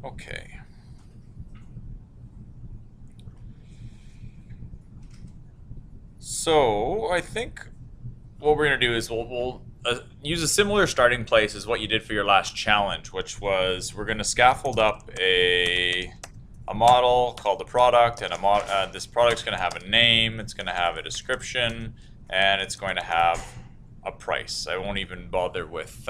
Okay. So I think what we're going to do is we'll use a similar starting place as what you did for your last challenge, which was we're going to scaffold up a model called the product, and this product's going to have a name, it's going to have a description, and it's going to have a price. I won't even bother with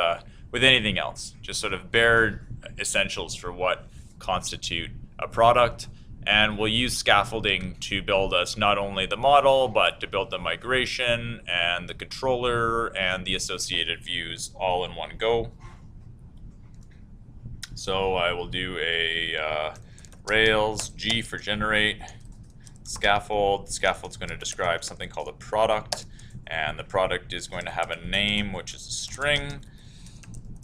anything else. Just sort of bare essentials for what constitute a product. And we'll use scaffolding to build us not only the model, but to build the migration and the controller and the associated views all in one go. So I will do a Rails G for generate scaffold. The scaffold's going to describe something called a product, and the product is going to have a name, which is a string,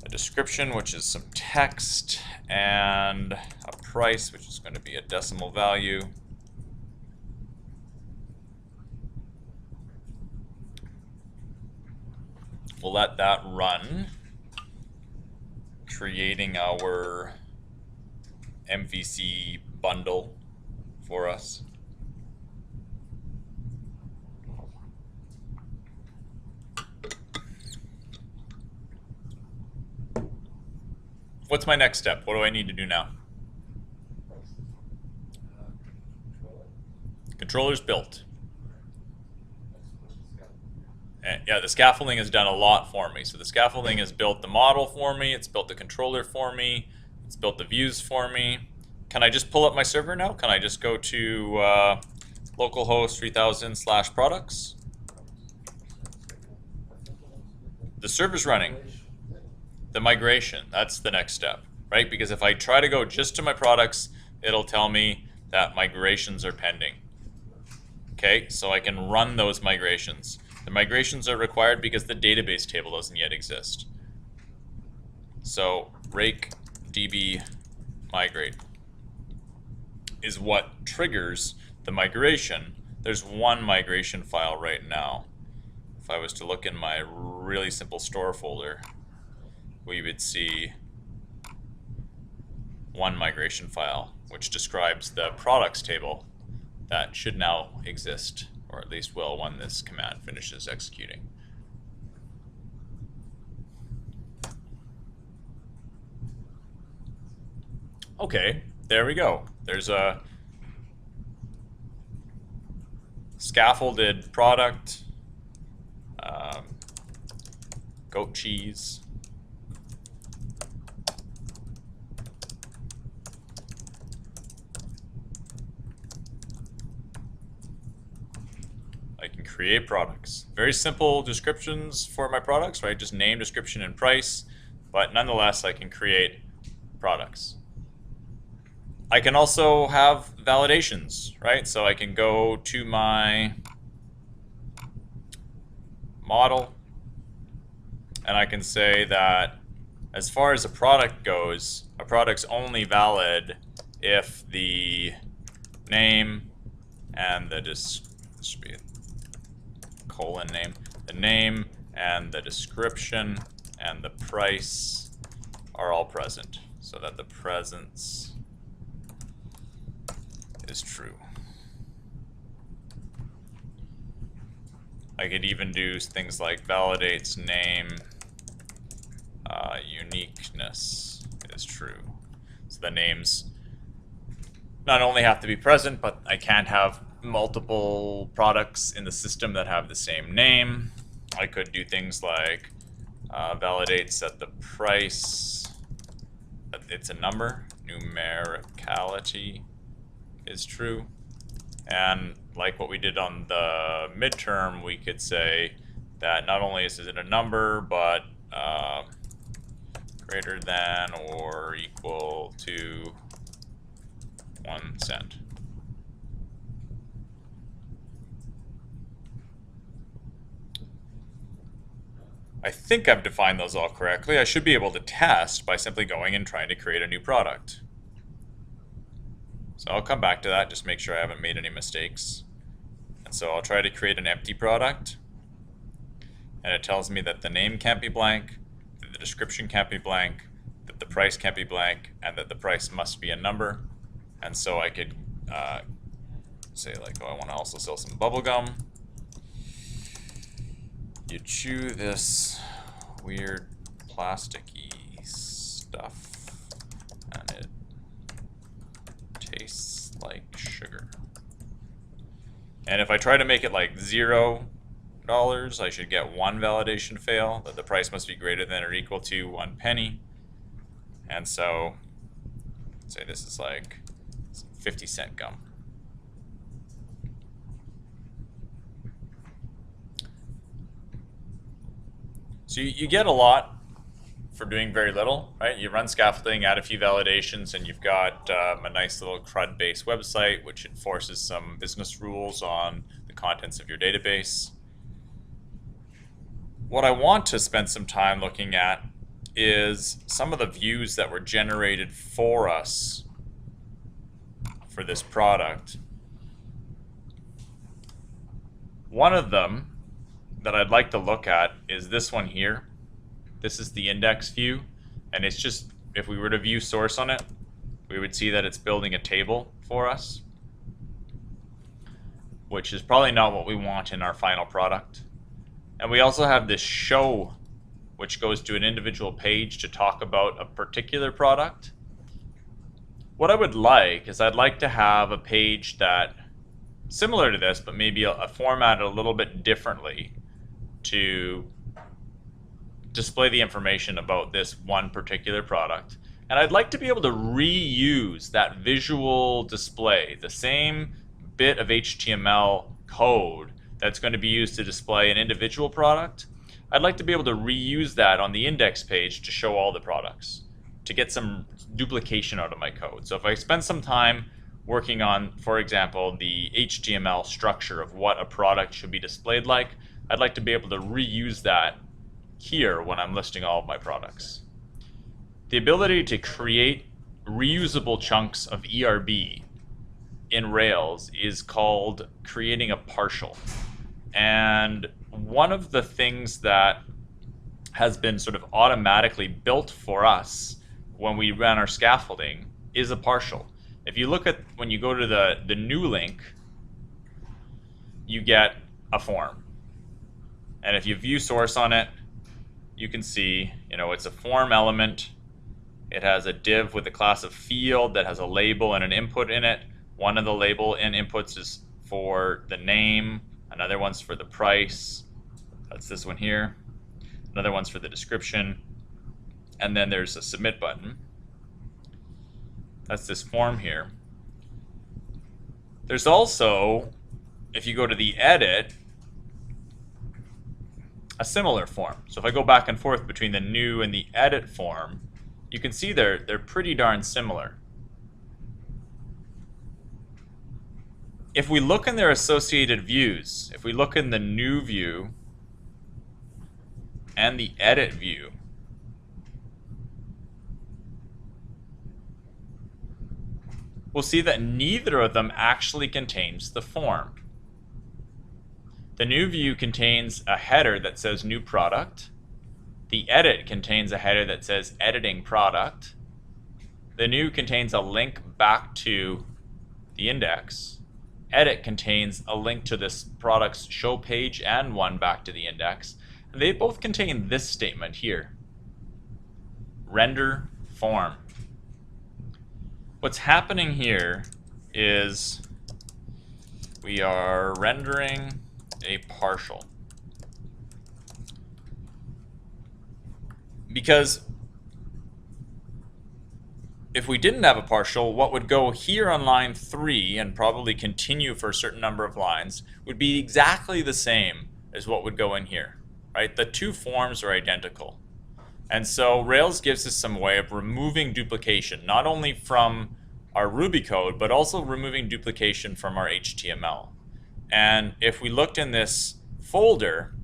a description, which is some text, and a price, which is going to be a decimal value. We'll let that run, creating our MVC bundle for us. What's my next step? What do I need to do now? Controller's built. And yeah, the scaffolding has done a lot for me. So the scaffolding has built the model for me, it's built the controller for me, it's built the views for me. Can I just pull up my server now? Can I just go to localhost 3000/products? The server's running. The migration, that's the next step, right? Because if I try to go just to my products, it'll tell me that migrations are pending. Okay, so I can run those migrations. The migrations are required because the database table doesn't yet exist. So rake db migrate is what triggers the migration. There's one migration file right now. If I was to look in my really simple store folder, we would see one migration file, which describes the products table that should now exist, or at least will when this command finishes executing. Okay, there we go. There's a scaffolded product, goat cheese. I can create products. Very simple descriptions for my products, right? Just name, description, and price. But nonetheless, I can create products. I can also have validations, right? So I can go to my model, and I can say that as far as a product goes, a product's only valid if the name and the this should be colon name, the name and the description and the price are all present, so that the presence is true. I could even do things like validates name, uniqueness is true. So the names not only have to be present, but I can't have multiple products in the system that have the same name. I could do things like validates that the price, that it's a number, numericality is true. And like what we did on the midterm, we could say that not only is it a number, but greater than or equal to 1 cent. I think I've defined those all correctly. I should be able to test by simply going and trying to create a new product. So I'll come back to that, just make sure I haven't made any mistakes. And so I'll try to create an empty product. And it tells me that the name can't be blank, that the description can't be blank, the the price can't be blank and that the price must be a number. And so I could say like, oh, I want to also sell some bubble gum. You chew this weird plasticky stuff and it tastes like sugar. And if I try to make it like $0, I should get 1 validation fail, that the price must be greater than or equal to 1 penny. And so, say this is like 50-cent gum. So you get a lot for doing very little, right? You run scaffolding, add a few validations, and you've got a nice little CRUD-based website which enforces some business rules on the contents of your database. What I want to spend some time looking at is some of the views that were generated for us for this product. One of them that I'd like to look at is this one here. This is the index view, and it's just, if we were to view source on it, we would see that it's building a table for us, which is probably not what we want in our final product. And we also have this show, which goes to an individual page to talk about a particular product. What I would like is I'd like to have a page that, similar to this, but maybe a formatted a little bit differently to display the information about this one particular product. And I'd like to be able to reuse that visual display, the same bit of HTML code that's going to be used to display an individual product. I'd like to be able to reuse that on the index page to show all the products, to get some duplication out of my code. So if I spend some time working on, for example, the HTML structure of what a product should be displayed like, I'd like to be able to reuse that here when I'm listing all of my products. The ability to create reusable chunks of ERB in Rails is called creating a partial. And one of the things that has been sort of automatically built for us when we ran our scaffolding is a partial. If you look at, when you go to the new link, you get a form. And if you view source on it, you can see, it's a form element. It has a div with a class of field that has a label and an input in it. One of the label and inputs is for the name. Another one's for the price. That's this one here. Another one's for the description. And then there's a submit button. That's this form here. There's also, if you go to the edit, a similar form. So if I go back and forth between the new and the edit form, you can see they're pretty darn similar. If we look in their associated views, if we look in the new view and the edit view, we'll see that neither of them actually contains the form. The new view contains a header that says new product. The edit contains a header that says editing product. The new contains a link back to the index. Edit contains a link to this product's show page and one back to the index. And they both contain this statement here. Render form. What's happening here is we are rendering a partial. Because if we didn't have a partial, what would go here on line 3 and probably continue for a certain number of lines would be exactly the same as what would go in here, right? The two forms are identical. And so Rails gives us some way of removing duplication, not only from our Ruby code, but also removing duplication from our HTML. And if we looked in this folder,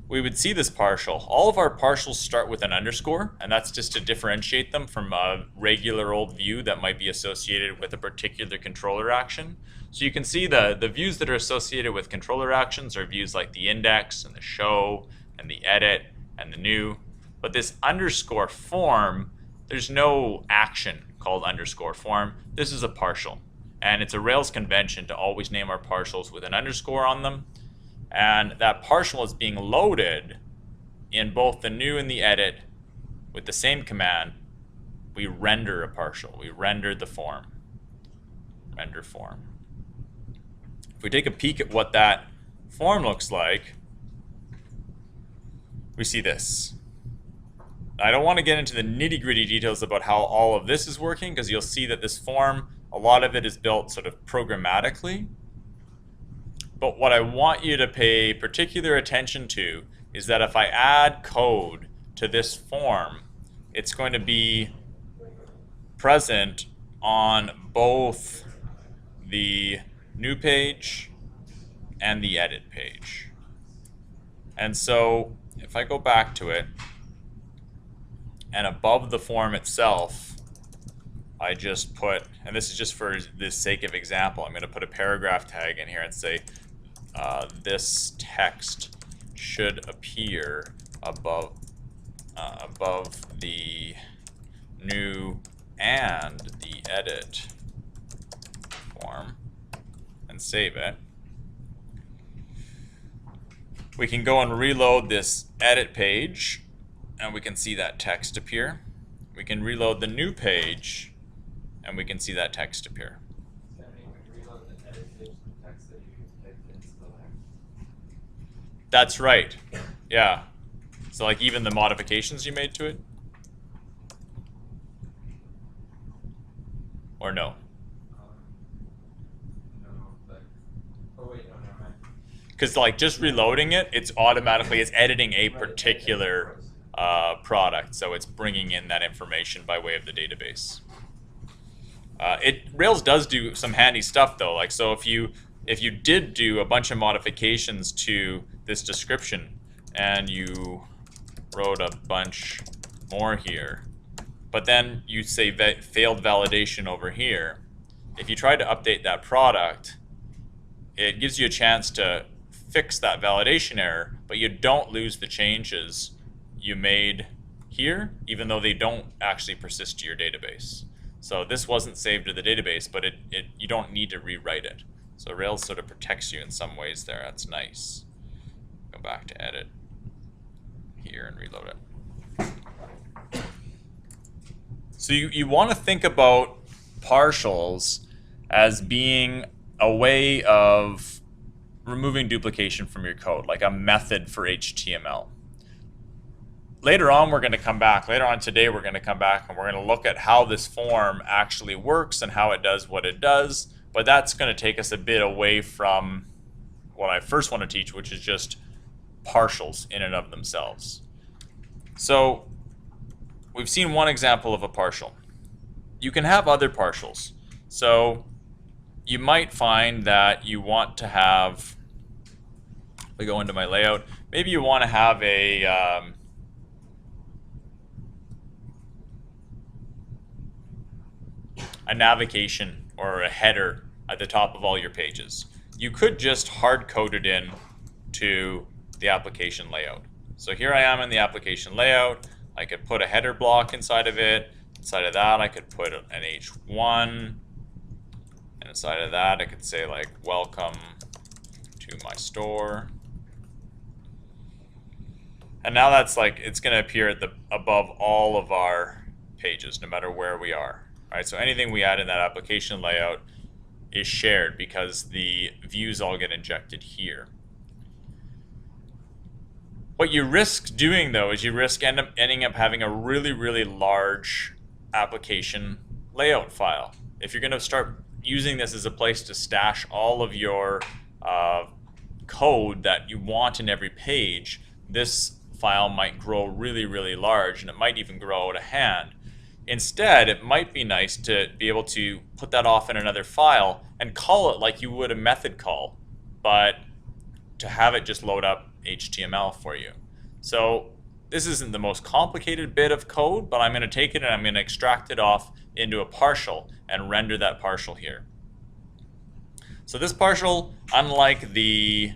we would see this partial. All of our partials start with an underscore, and that's just to differentiate them from a regular old view that might be associated with a particular controller action. So you can see the views that are associated with controller actions are views like the index and the show and the edit and the new. But this underscore form, there's no action called underscore form. This is a partial. And it's a Rails convention to always name our partials with an underscore on them. And that partial is being loaded in both the new and the edit with the same command. We render a partial. We render the form. Render form. If we take a peek at what that form looks like, we see this. I don't want to get into the nitty-gritty details about how all of this is working, because you'll see that this form, a lot of it is built sort of programmatically. But what I want you to pay particular attention to is that if I add code to this form, it's going to be present on both the new page and the edit page. And so if I go back to it, and above the form itself, I just put, and this is just for the sake of example, I'm going to put a paragraph tag in here and say, this text should appear above the new and the edit form, and save it. We can go and reload this edit page, and we can see that text appear. We can reload the new page, and we can see that text appear. Does that mean when you reload the edit page, the text that you typed in still there? That's right. Yeah. So like even the modifications you made to it? Or no? No, but, oh wait, no, never mind. Because like just reloading it, it's editing a particular product, so it's bringing in that information by way of the database. Rails does do some handy stuff though. Like so, if you did do a bunch of modifications to this description and you wrote a bunch more here, but then you say failed validation over here, if you try to update that product, it gives you a chance to fix that validation error, but you don't lose the changes you made here, even though they don't actually persist to your database. So this wasn't saved to the database, but you don't need to rewrite it. So Rails sort of protects you in some ways there. That's nice. Go back to edit here and reload it. So you want to think about partials as being a way of removing duplication from your code, like a method for HTML. Later on, we're going to come back. Later on today, we're going to come back and we're going to look at how this form actually works and how it does what it does. But that's going to take us a bit away from what I first want to teach, which is just partials in and of themselves. So we've seen one example of a partial. You can have other partials. So you might find that you want to have, if I go into my layout, maybe you want to have a navigation or a header at the top of all your pages. You could just hard code it in to the application layout. So here I am in the application layout. I could put a header block inside of it. Inside of that, I could put an H1. And inside of that, I could say like, welcome to my store. And now that's like, it's going to appear at above all of our pages, no matter where we are. All right, so anything we add in that application layout is shared because the views all get injected here. What you risk doing though is you risk ending up having a really, really large application layout file. If you're going to start using this as a place to stash all of your code that you want in every page, this file might grow really, really large, and it might even grow out of hand. Instead, it might be nice to be able to put that off in another file and call it like you would a method call, but to have it just load up HTML for you. So this isn't the most complicated bit of code, but I'm going to take it and I'm going to extract it off into a partial and render that partial here. So this partial, unlike the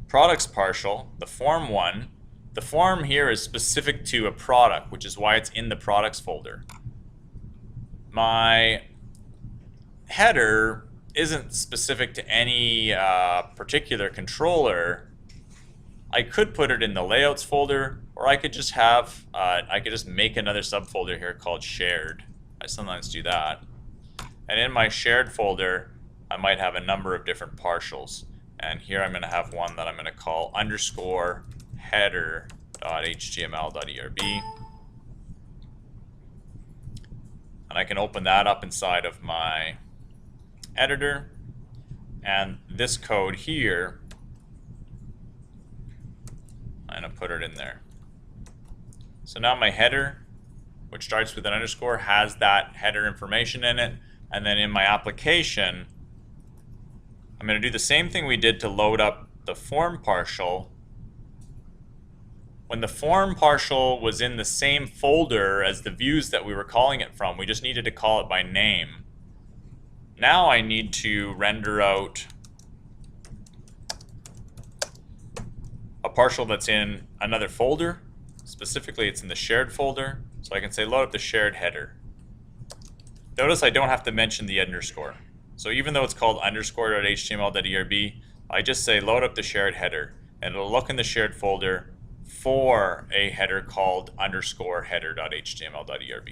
products partial, the form one, the form here is specific to a product, which is why it's in the products folder. My header isn't specific to any particular controller. I could put it in the layouts folder, or I could just have, I could just make another subfolder here called shared. I sometimes do that. And in my shared folder, I might have a number of different partials. And here I'm going to have one that I'm going to call underscore header.html.erb. And I can open that up inside of my editor. And this code here, I'm going to put it in there. So now my header, which starts with an underscore, has that header information in it. And then in my application, I'm going to do the same thing we did to load up the form partial. When the form partial was in the same folder as the views that we were calling it from, we just needed to call it by name. Now I need to render out a partial that's in another folder. Specifically, it's in the shared folder. So I can say load up the shared header. Notice I don't have to mention the underscore. So even though it's called underscore.html.erb, I just say load up the shared header, and it'll look in the shared folder for a header called underscore header.html.erb.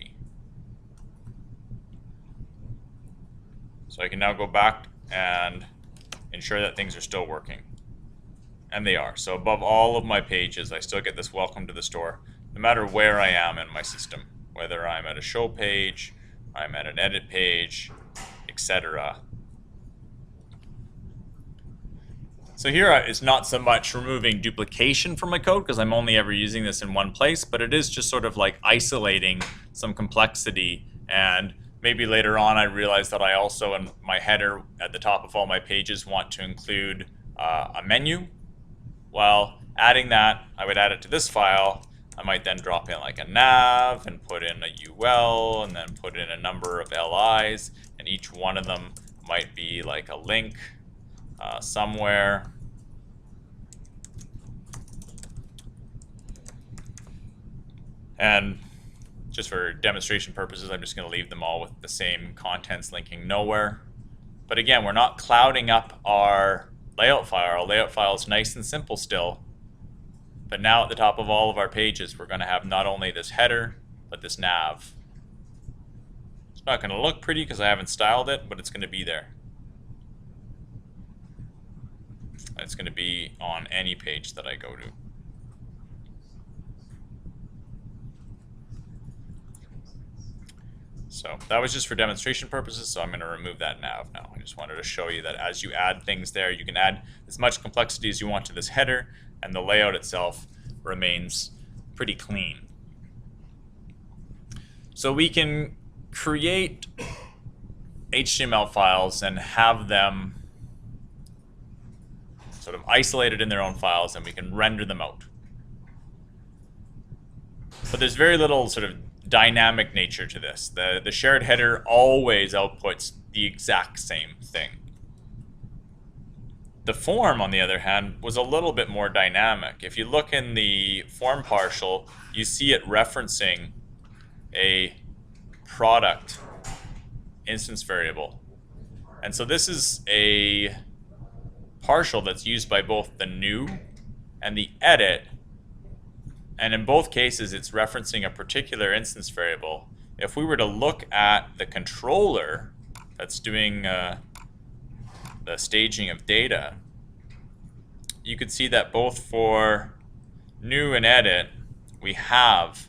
So I can now go back and ensure that things are still working. And they are. So above all of my pages, I still get this welcome to the store, no matter where I am in my system, whether I'm at a show page, I'm at an edit page, etc. So here it's not so much removing duplication from my code, because I'm only ever using this in one place, but it is just sort of like isolating some complexity. And maybe later on I realize that I also, in my header at the top of all my pages, want to include a menu. Well, adding that, I would add it to this file. I might then drop in like a nav and put in a UL and then put in a number of LIs, and each one of them might be like a link somewhere. And just for demonstration purposes, I'm just going to leave them all with the same contents linking nowhere. But again, we're not clouding up our layout file. Our layout file is nice and simple still. But now at the top of all of our pages, we're going to have not only this header, but this nav. It's not going to look pretty because I haven't styled it, but it's going to be there. It's going to be on any page that I go to. So that was just for demonstration purposes, so I'm going to remove that nav now. I just wanted to show you that as you add things there, you can add as much complexity as you want to this header, and the layout itself remains pretty clean. So we can create HTML files and have them sort of isolated in their own files, and we can render them out. But there's very little sort of dynamic nature to this. The shared header always outputs the exact same thing. The form, on the other hand, was a little bit more dynamic. If you look in the form partial, you see it referencing a product instance variable. And so this is a partial that's used by both the new and the edit. And in both cases, it's referencing a particular instance variable. If we were to look at the controller that's doing the staging of data, you could see that both for new and edit, we have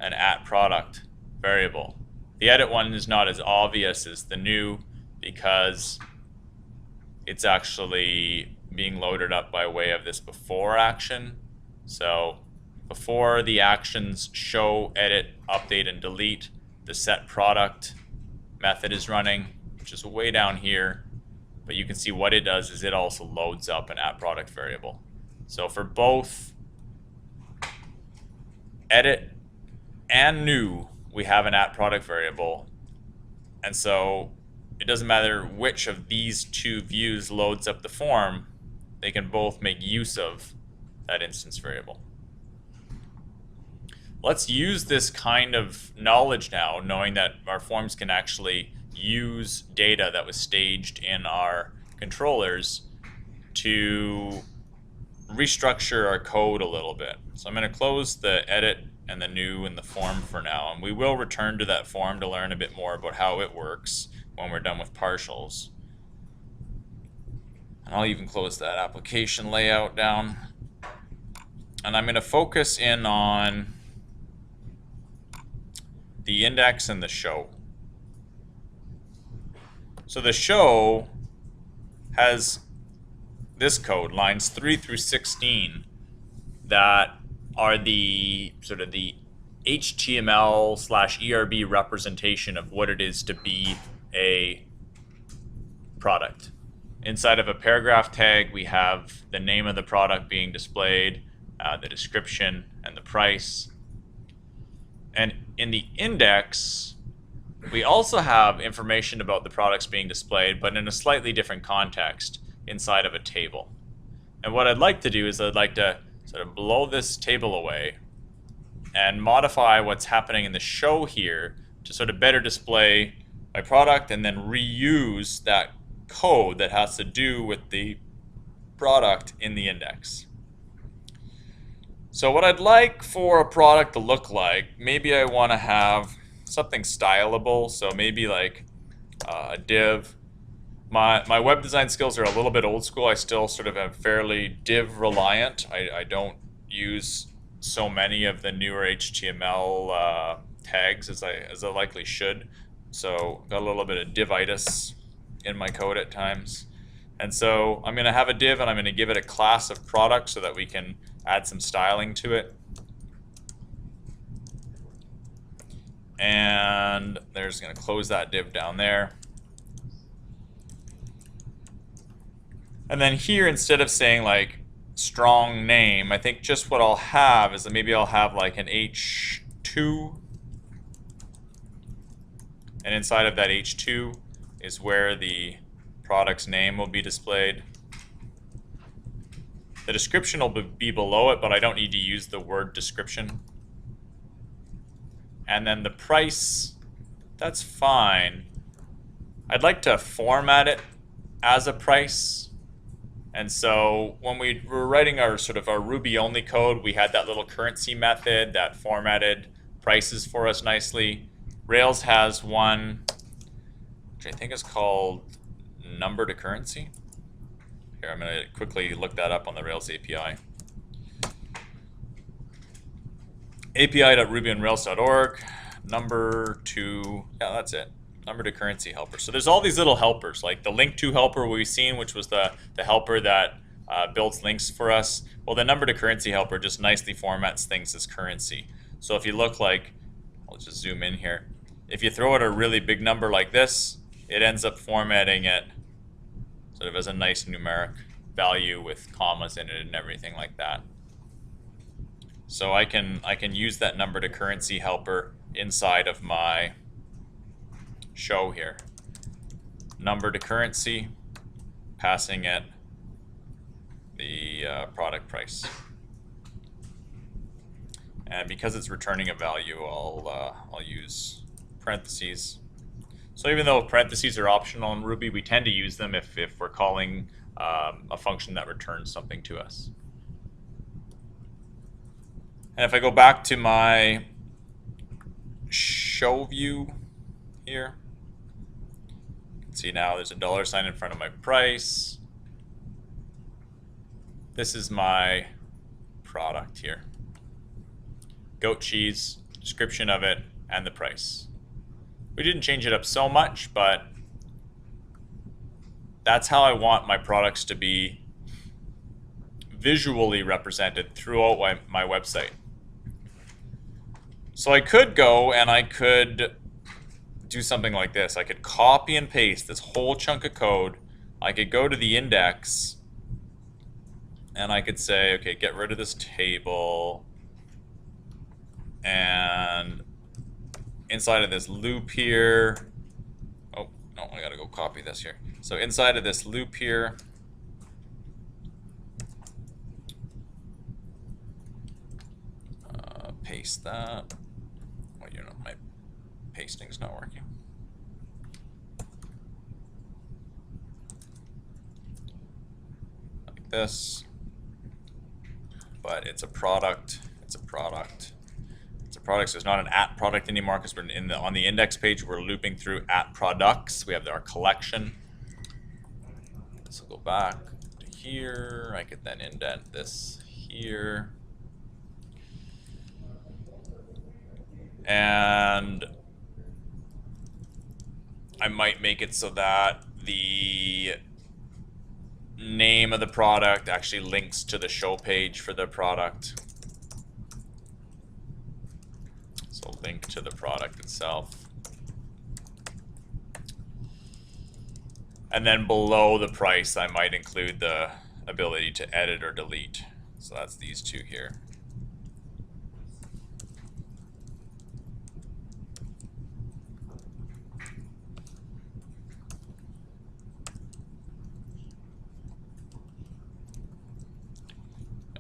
an @product variable. The edit one is not as obvious as the new because it's actually being loaded up by way of this before action. So before the actions show, edit, update, and delete, the setProduct method is running, which is way down here. But you can see what it does is it also loads up an @product variable. So for both edit and new, we have an @product variable. And so it doesn't matter which of these two views loads up the form, they can both make use of that instance variable. let's use this kind of knowledge now, knowing that our forms can actually use data that was staged in our controllers to restructure our code a little bit. So I'm going to close the edit and the new and the form for now, and we will return to that form to learn a bit more about how it works when we're done with partials. And I'll even close that application layout down. And I'm going to focus in on the index and the show. So the show has this code, lines 3 through 16, that are the sort of the HTML/ERB representation of what it is to be a product. Inside of a paragraph tag, we have the name of the product being displayed, the description, and the price. And in the index, we also have information about the products being displayed, but in a slightly different context inside of a table. And what I'd like to do is I'd like to sort of blow this table away and modify what's happening in the show here to sort of better display my product, and then reuse that code that has to do with the product in the index. So what I'd like for a product to look like, maybe I want to have something stylable, so maybe like a div. My web design skills are a little bit old school. I still sort of am fairly div reliant. I don't use so many of the newer HTML tags as I likely should. So got a little bit of divitis in my code at times. And so I'm going to have a div, and I'm going to give it a class of product so that we can add some styling to it. And there's going to close that div down there. And then here, instead of saying like strong name, I think just what I'll have is that maybe I'll have like an H2. And inside of that H2 is where the product's name will be displayed. The description will be below it, but I don't need to use the word description. And then the price, that's fine. I'd like to format it as a price. And so when we were writing our sort of our Ruby only code, we had that little currency method that formatted prices for us nicely. Rails has one, which I think is called number to currency. Here, I'm going to quickly look that up on the Rails API. api.rubyonrails.org, number to, yeah, that's it. Number to currency helper. So there's all these little helpers, like the link to helper we've seen, which was the helper that builds links for us. Well, the number to currency helper just nicely formats things as currency. So if you look like, I'll just zoom in here. If you throw out a really big number like this, it ends up formatting it sort of as a nice numeric value with commas in it and everything like that. So I can use that number to currency helper inside of my show here. Number to currency, passing it the product price. And because it's returning a value, I'll use parentheses. So even though parentheses are optional in Ruby, we tend to use them if we're calling a function that returns something to us. And if I go back to my show view here, you can see now there's a $sign in front of my price. This is my product here. Goat cheese, description of it, and the price. We didn't change it up so much, but that's how I want my products to be visually represented throughout my website. So I could go and I could do something like this. I could copy and paste this whole chunk of code. I could go to the index and I could say, okay, get rid of this table. And inside of this loop here, oh, no, I gotta go copy this here. So inside of this loop here, paste that. Well, you know, my pasting's not working. Like this. But it's a product. It's a product. It's a product, so it's not an at product anymore because we're on the index page. We're looping through at products. We have our collection. So go back to here. I could then indent this here. And I might make it so that the name of the product actually links to the show page for the product. So link to the product itself. And then below the price, I might include the ability to edit or delete. So that's these two here.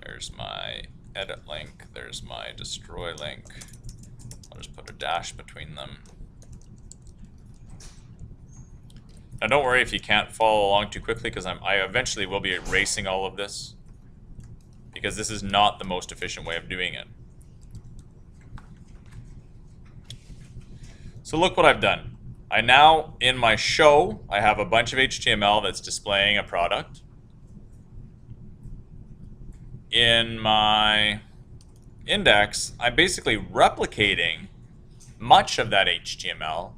There's my edit link, there's my destroy link. I'll just put a dash between them. Now don't worry if you can't follow along too quickly, because I eventually will be erasing all of this, because this is not the most efficient way of doing it. So look what I've done. I now, in my show, I have a bunch of HTML that's displaying a product. In my index, I'm basically replicating much of that HTML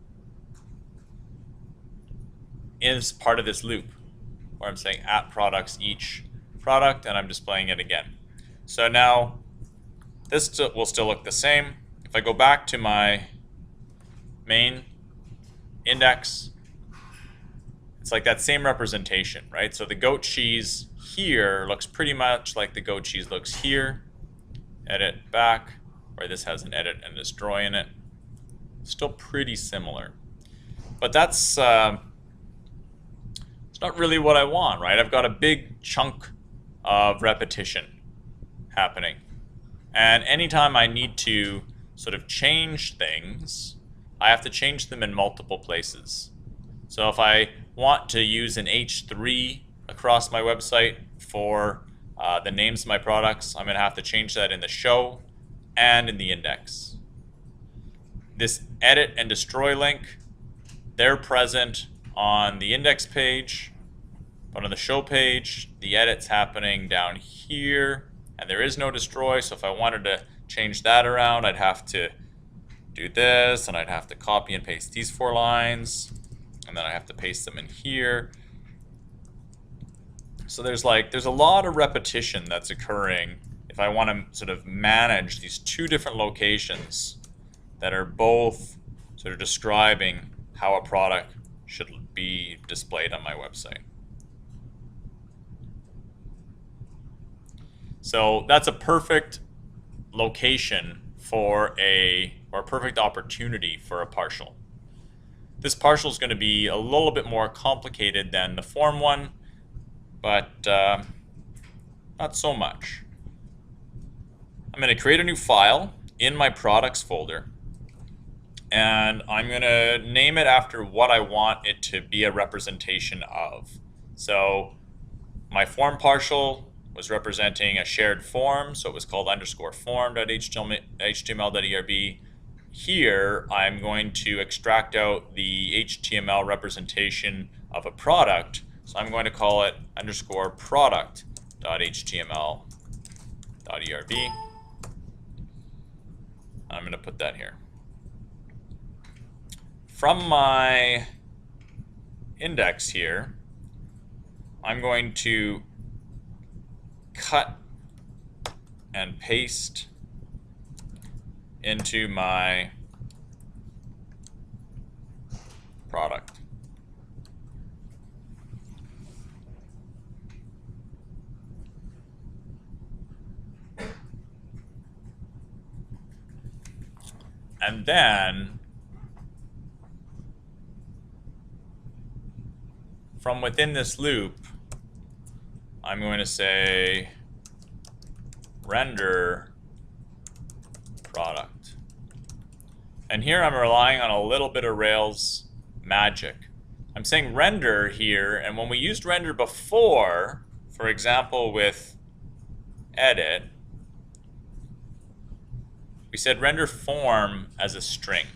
is part of this loop, where I'm saying at products each product, and I'm displaying it again. So now this will still look the same. If I go back to my main index, it's like that same representation, right? So the goat cheese here looks pretty much like the goat cheese looks here. Edit back, where this has an edit and destroy in it. Still pretty similar. But that's it's not really what I want, right? I've got a big chunk of repetition happening. And anytime I need to sort of change things, I have to change them in multiple places. So if I want to use an H3 across my website for the names of my products, I'm going to have to change that in the show and in the index. This edit and destroy link, they're present on the index page, but on the show page, the edit's happening down here, and there is no destroy, so if I wanted to change that around, I'd have to do this, and I'd have to copy and paste these 4 lines, and then I have to paste them in here. So there's a lot of repetition that's occurring if I want to sort of manage these 2 different locations that are both sort of describing how a product should be displayed on my website. So that's a perfect location for or a perfect opportunity for a partial. This partial is going to be a little bit more complicated than the form one, but not so much. I'm going to create a new file in my products folder, and I'm going to name it after what I want it to be a representation of. So my form partial was representing a shared form, so it was called _form.html.erb. Here, I'm going to extract out the HTML representation of a product, so I'm going to call it _product.html.erb. I'm going to put that here. From my index here, I'm going to cut and paste into my product. And then from within this loop, I'm going to say render product. And here I'm relying on a little bit of Rails magic. I'm saying render here, and when we used render before, for example with edit, we said render form as a string.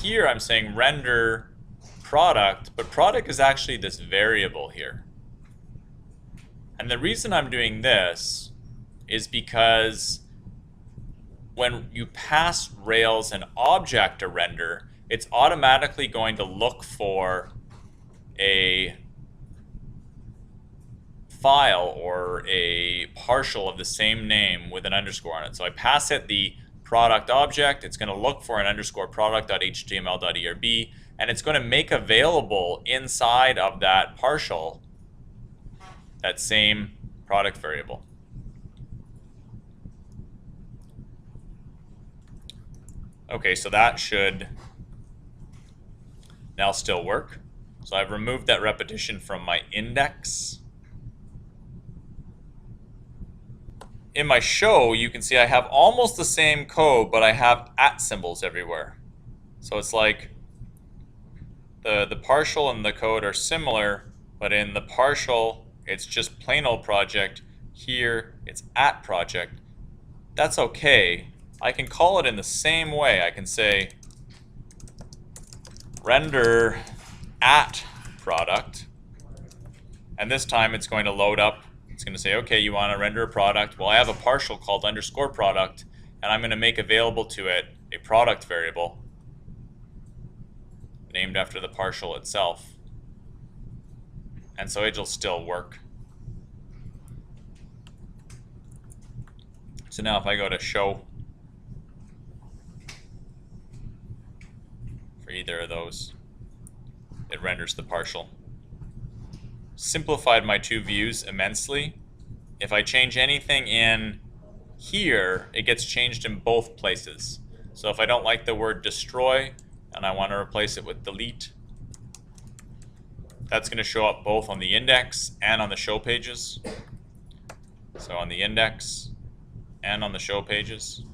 Here I'm saying render product, but product is actually this variable here. And the reason I'm doing this is because when you pass Rails an object to render, it's automatically going to look for a file or a partial of the same name with an underscore on it. So I pass it the product object, it's going to look for an underscore product.html.erb, and it's going to make available inside of that partial that same product variable. Okay, so that should now still work. So I've removed that repetition from my index. In my show, you can see I have almost the same code, but I have @ symbols everywhere. So it's like the partial and the code are similar, but in the partial, it's just plain old project. Here, it's @ project. That's okay. I can call it in the same way. I can say render @ product, and this time it's going to load up. It's going to say, okay, you want to render a product. Well, I have a partial called underscore product, and I'm going to make available to it a product variable named after the partial itself. And so it'll still work. So now if I go to show for either of those, it renders the partial. Simplified my two views immensely. If I change anything in here, it gets changed in both places. So if I don't like the word destroy and I want to replace it with delete, that's going to show up both on the index and on the show pages. So on the index and on the show pages.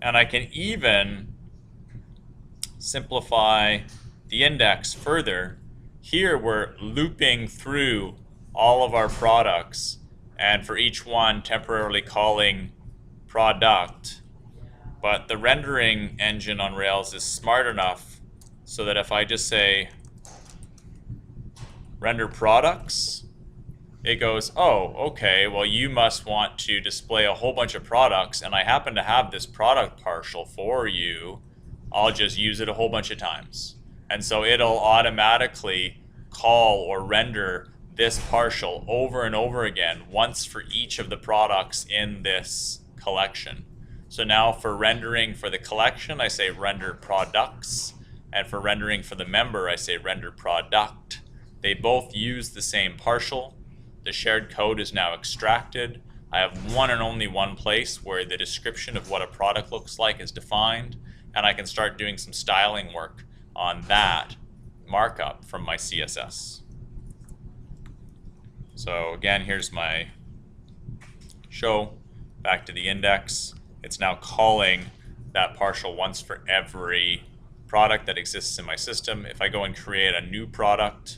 And I can even simplify the index further. Here we're looping through all of our products, and for each one temporarily calling product. But the rendering engine on Rails is smart enough so that if I just say render products, it goes, oh, okay, well you must want to display a whole bunch of products, and I happen to have this product partial for you. I'll just use it a whole bunch of times. And so it'll automatically call or render this partial over and over again, once for each of the products in this collection. So now for rendering for the collection, I say render products, and for rendering for the member, I say render product. They both use the same partial. The shared code is now extracted. I have one and only one place where the description of what a product looks like is defined, and I can start doing some styling work on that markup from my CSS. So again, here's my show, back to the index. It's now calling that partial once for every product that exists in my system. If I go and create a new product,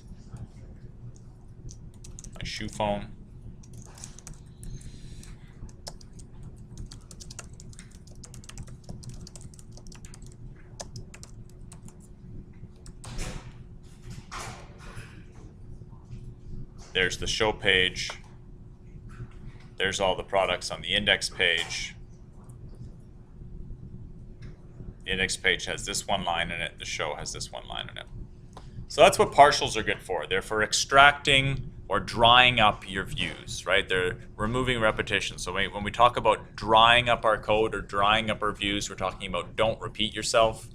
my shoe phone, there's the show page, there's all the products on the index page. The index page has this one line in it, the show has this one line in it. So that's what partials are good for. They're for extracting or drying up your views, right? They're removing repetition. So when we talk about drying up our code or drying up our views, we're talking about don't repeat yourself.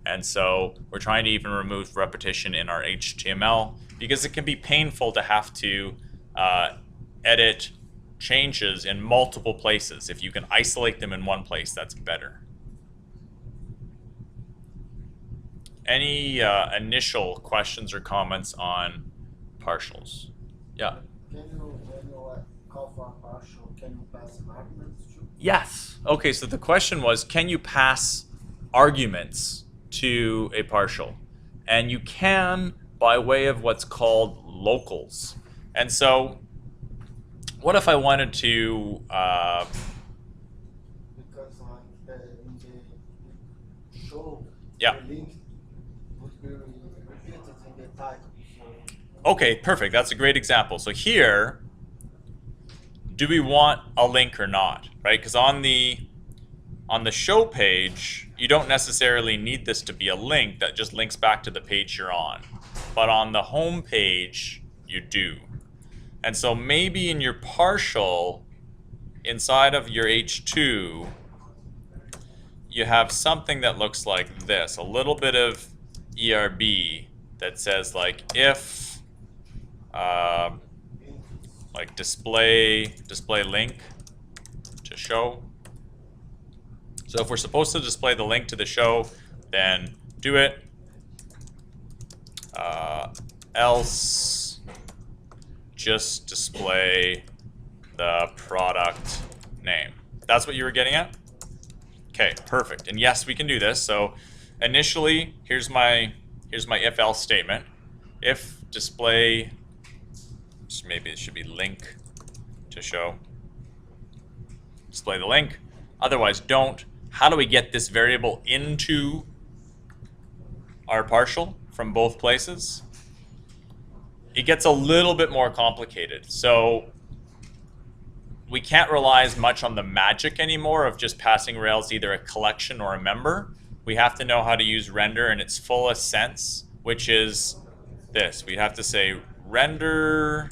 And so we're trying to even remove repetition in our HTML because it can be painful to have to edit changes in multiple places. If you can isolate them in one place, that's better. Any initial questions or comments on partials? Yeah. When you call for a partial, can you pass an argument too? Yes. Okay, so the question was, can you pass arguments to a partial? And you can by way of what's called locals. And so, what if I wanted to, Because in the show, Yeah. the link would be repeated in the title. So okay, perfect, that's a great example. So here, do we want a link or not, right? Because on the show page, you don't necessarily need this to be a link that just links back to the page you're on. But on the home page, you do. And so maybe in your partial, inside of your H2, you have something that looks like this, a little bit of ERB that says like if, like display link to show. So if we're supposed to display the link to the show, then do it. Else, just display the product name. That's what you were getting at? Okay, perfect. And yes, we can do this. So initially, here's my if else statement. If display, maybe it should be link to show. Display the link. Otherwise, don't. How do we get this variable into our partial from both places? It gets a little bit more complicated. So we can't rely as much on the magic anymore of just passing Rails either a collection or a member. We have to know how to use render in its fullest sense, which is this. We have to say render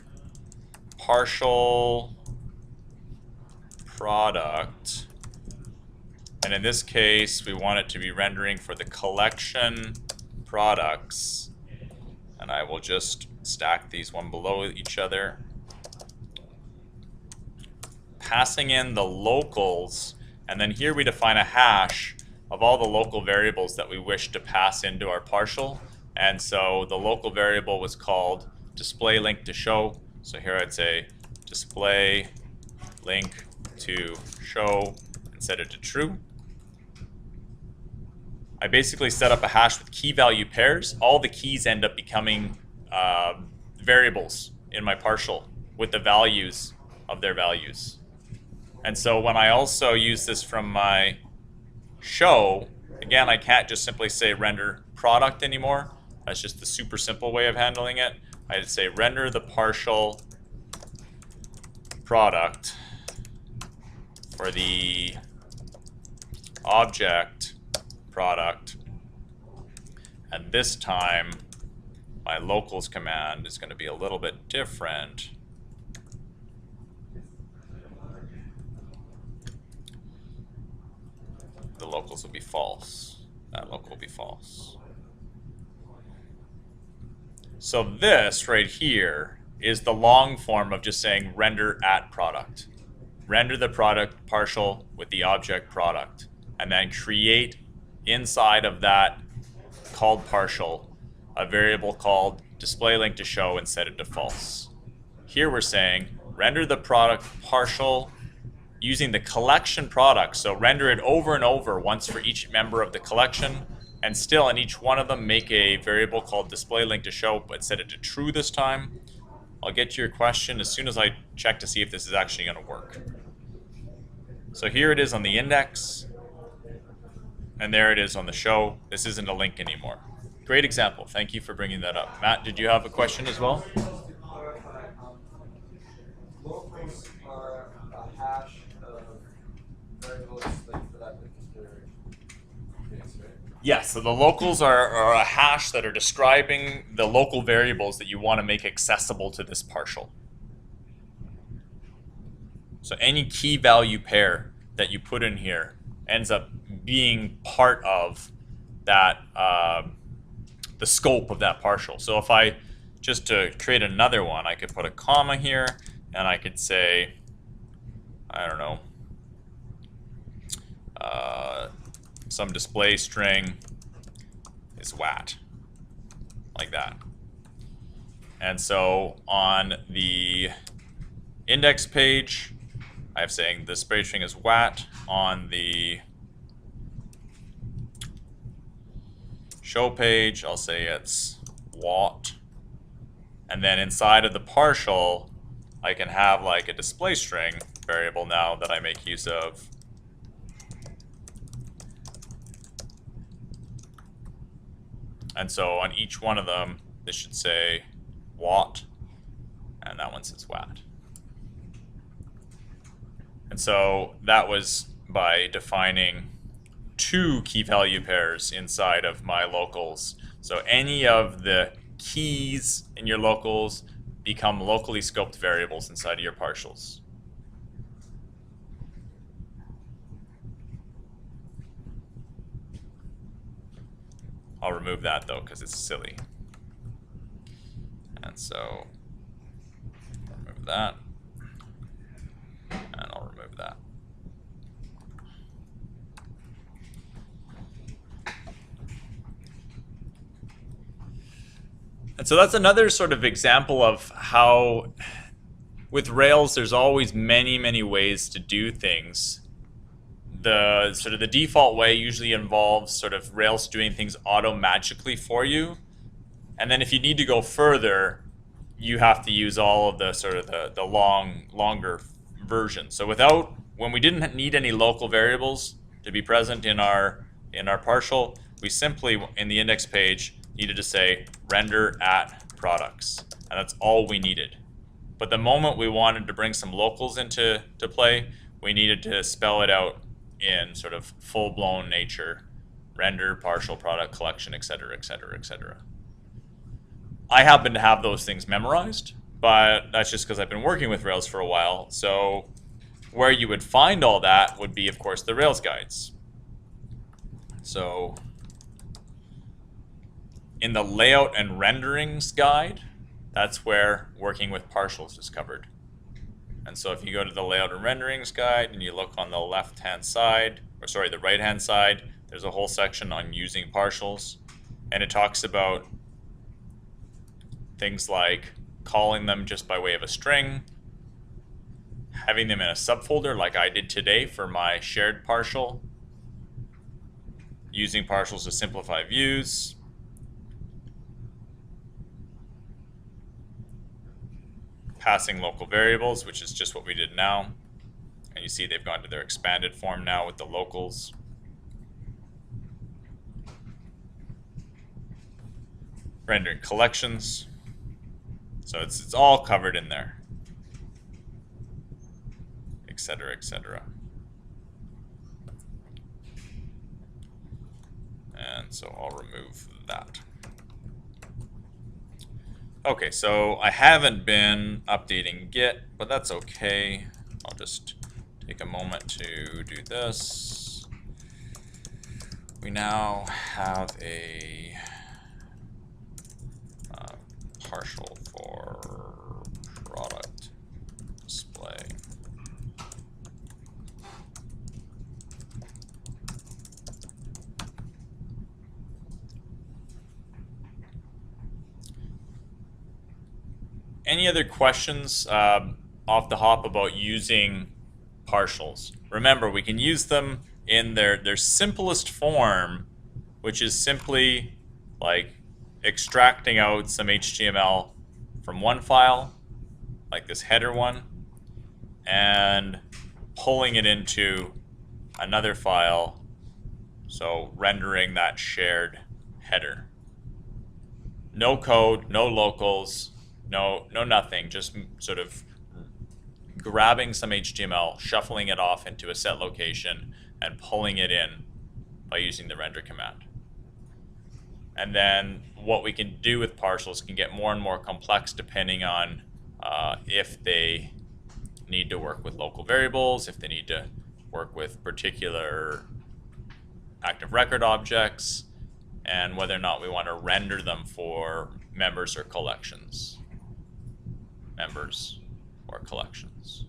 partial product. And in this case, we want it to be rendering for the collection products. And I will just stack these one below each other. Passing in the locals, and then here we define a hash of all the local variables that we wish to pass into our partial. And so the local variable was called display link to show. So here I'd say display link to show and set it to true. I basically set up a hash with key value pairs. All the keys end up becoming variables in my partial with the values of their values. And so when I also use this from my show, again, I can't just simply say render product anymore. That's just the super simple way of handling it. I'd say render the partial product for the object product. And this time, my locals command is going to be a little bit different. The locals will be false. That local will be false. So this right here is the long form of just saying render at product. Render the product partial with the object product. And then create inside of that called partial a variable called display link to show and set it to false. Here we're saying render the product partial using the collection product. So render it over and over once for each member of the collection, and still in each one of them make a variable called display link to show, but set it to true this time. I'll get to your question as soon as I check to see if this is actually going to work. So here it is on the index, and there it is on the show. This isn't a link anymore. Great example. Thank you for bringing that up. Matt, did you have a question as well? Just to clarify, locals are a hash of variables like for that particular case, right? Yes, so the locals are a hash that are describing the local variables that you want to make accessible to this partial. So any key value pair that you put in here ends up being part of that, the scope of that partial. So if I, just to create another one, I could put a comma here, and I could say, I don't know, some display string is wat, like that. And so on the index page, I'm saying the display string is watt. On the show page, I'll say it's watt. And then inside of the partial, I can have like a display string variable now that I make use of. And so on each one of them, this should say watt, and that one says watt. And so that was by defining two key value pairs inside of my locals. So any of the keys in your locals become locally scoped variables inside of your partials. I'll remove that though, because it's silly. And so, remove that. And I'll remove that. And so that's another sort of example of how with Rails there's always many ways to do things. The sort of the default way usually involves sort of Rails doing things auto-magically for you. And then if you need to go further, you have to use all of the sort of the longer version. So when we didn't need any local variables to be present in our partial, we simply, in the index page, needed to say render at products. And that's all we needed. But the moment we wanted to bring some locals into play, we needed to spell it out in sort of full-blown nature, render, partial, product, collection, etc., etc., etc. I happen to have those things memorized, but that's just because I've been working with Rails for a while. So where you would find all that would be, of course, the Rails guides. So in the layout and renderings guide, that's where working with partials is covered. And so if you go to the layout and renderings guide and you look on the left-hand side, or sorry, the right-hand side, there's a whole section on using partials. And it talks about things like calling them just by way of a string, having them in a subfolder like I did today for my shared partial, using partials to simplify views, passing local variables, which is just what we did now. And you see they've gone to their expanded form now with the locals. Rendering collections. So it's all covered in there, etc., etc. And so I'll remove that. Okay, so I haven't been updating Git, but that's okay. I'll just take a moment to do this. We now have a partial for product display. Any other questions off the hop about using partials? Remember, we can use them in their simplest form, which is simply like extracting out some HTML from one file, like this header one, and pulling it into another file, so rendering that shared header. No code, no locals, no nothing, just sort of grabbing some HTML, shuffling it off into a set location, and pulling it in by using the render command. And then what we can do with partials can get more and more complex depending on if they need to work with local variables, if they need to work with particular active record objects, and whether or not we want to render them for members or collections. Members or collections.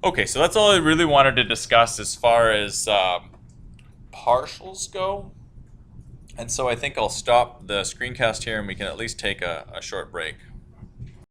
Okay, so that's all I really wanted to discuss as far as partials go. And so I think I'll stop the screencast here and we can at least take a short break.